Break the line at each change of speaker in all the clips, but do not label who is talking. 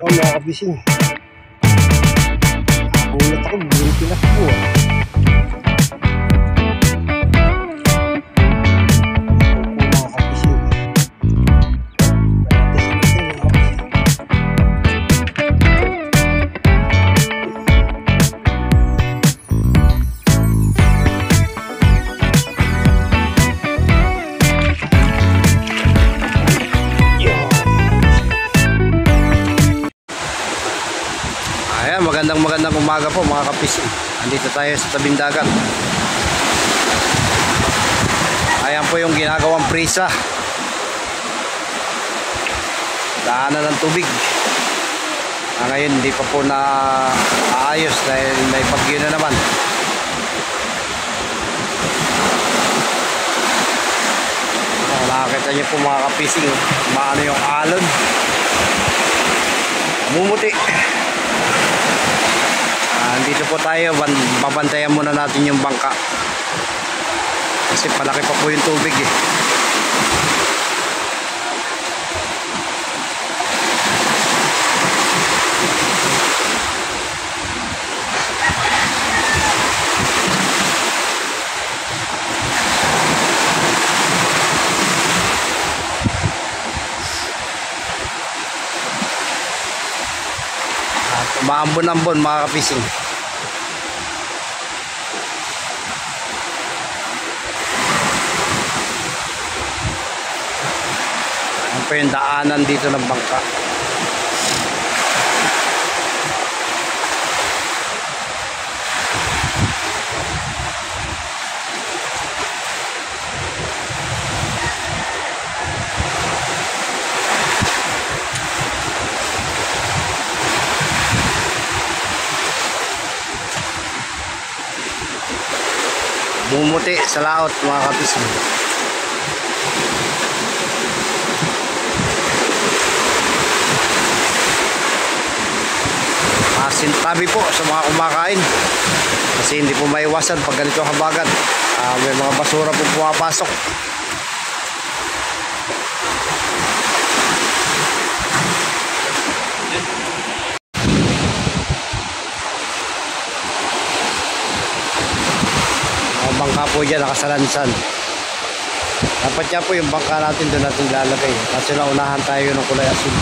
Oh, mga kabising. Ulat ako, bigyan pinakbo ah. Mga kabising. Ayan, magandang umaga po mga kapising. Andito tayo sa tabing dagat. Ayan po yung ginagawang prisa. Daanan ng tubig. Ngayon hindi pa po na aayos dahil may bagyo na naman. Nakakita niyo po mga kapising, maano yung alon. Mumuti. Dito po tayo, babantayan muna natin yung bangka kasi palaki pa po yung tubig eh. Maambon-ambon mga kapising. Ano pa yung daanan dito ng bangka. Bumuti sa laot mga kapising. Masintabi po sa mga kumakain kasi hindi po maiwasan pag ganito habagat. May mga basura po pumapasok. Bangka po dyan nakasalansan. Dapat niya po yung bangka natin doon natin lalagay kasi naunahan tayo ng kulay asin.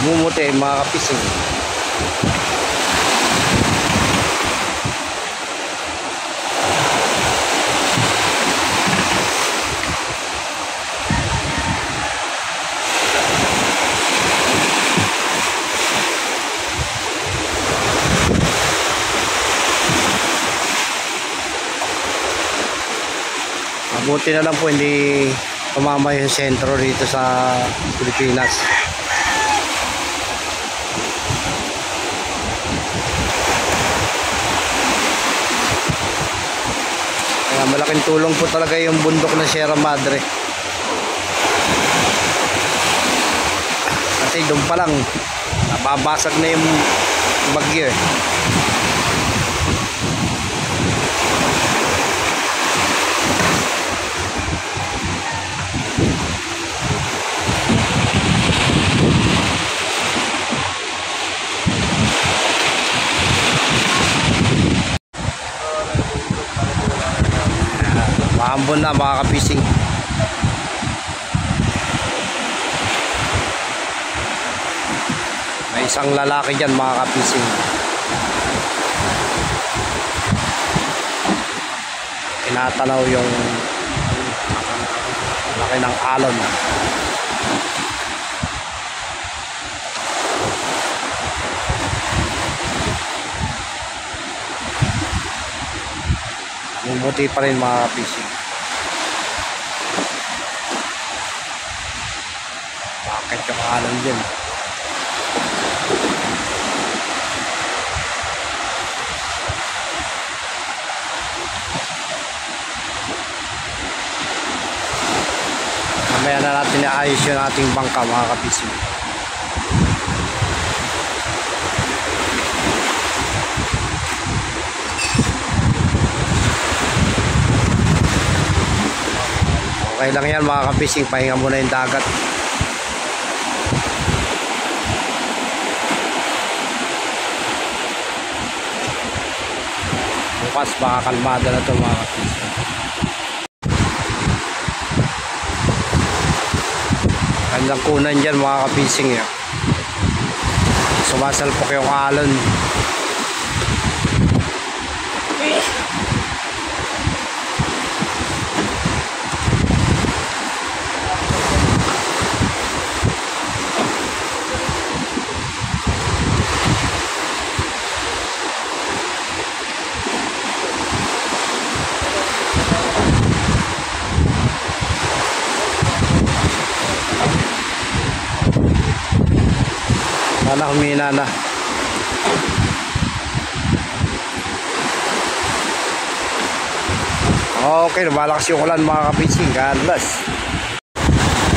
Mumuti mga kapising. Buti na lang po hindi tumama yung sentro dito sa Pilipinas. Kaya malaking tulong po talaga yung bundok ng Sierra Madre. Kasi doon pa lang nababasag na yung bagyo eh. Maambon na mga kapising. May isang lalaki dyan mga kapising. Tinatanaw yung laki ng alon. Mumuti pa rin mga kapising. Bakit yung alon dyan? Mamaya na natin naayos yung ating bangka mga kapising. Okay lang yan mga ka-fishing, pahinga muna yung dagat. Bukas baka kalmada na ito mga ka-fishing. Gandang kunan dyan mga ka-fishing eh. Sumasalpok yung alon. Sana humina na. Okay, lumalakas yung ulan mga ka-fishing. God bless.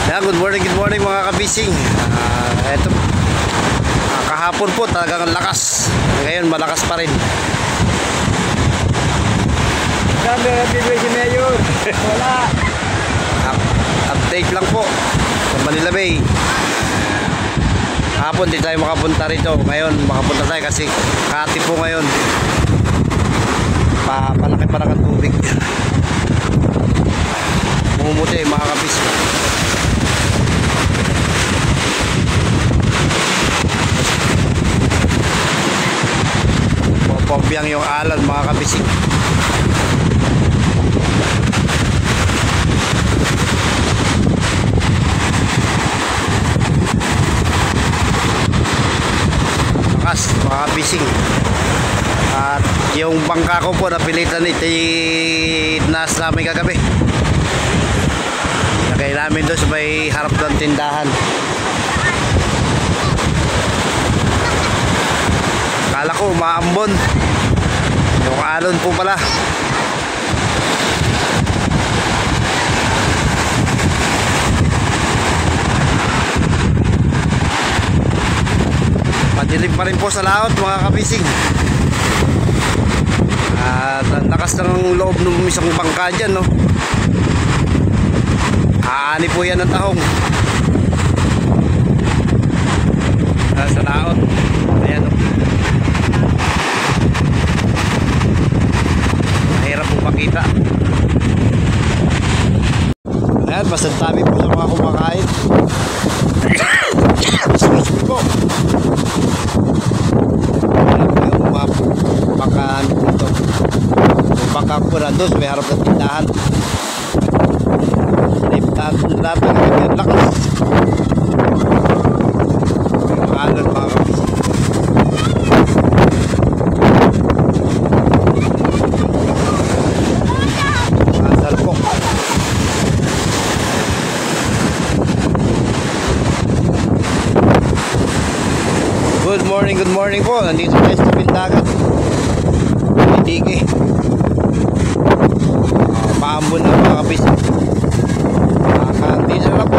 Yeah, good morning mga ka-fishing. Eto, kahapon po talagang lakas. Ngayon malakas pa rin.
Sabi ng bibig si Mayor. Wala.
Update lang po sa Manila Bay. Hapon di tayo makapunta rito. Ngayon makapunta tayo kasi Kati po ngayon. Palaki pa lang ang tubig. Mumuti mga ka-fishing. Pabiyang yung alon mga ka-fishing. Mga fishing. At yung bangka ko po napilitan nas namin kagabi. Lagay namin doon sa may harap ng tindahan. Kala ko maambon. Yung alon po pala. Madilim pa rin po sa laot mga ka-fishing. At ang lakas ng loob ng isang bangka dyan, no? Aani po yan ng tahong. Sa laot. Ayan, no? Mahirap po makita. Ayan, basta tabi po sa mga kumakain. Excuse me po. Baka dito. Baka po na doon may harap ng tindahan. Lahat ng kanyang lakas. Alon mga ka-fishing. Salpok. Good morning po. Nandito tayo sa Pindagat. Tiki. Paambon na mga ka-fishing. Dito na lang po.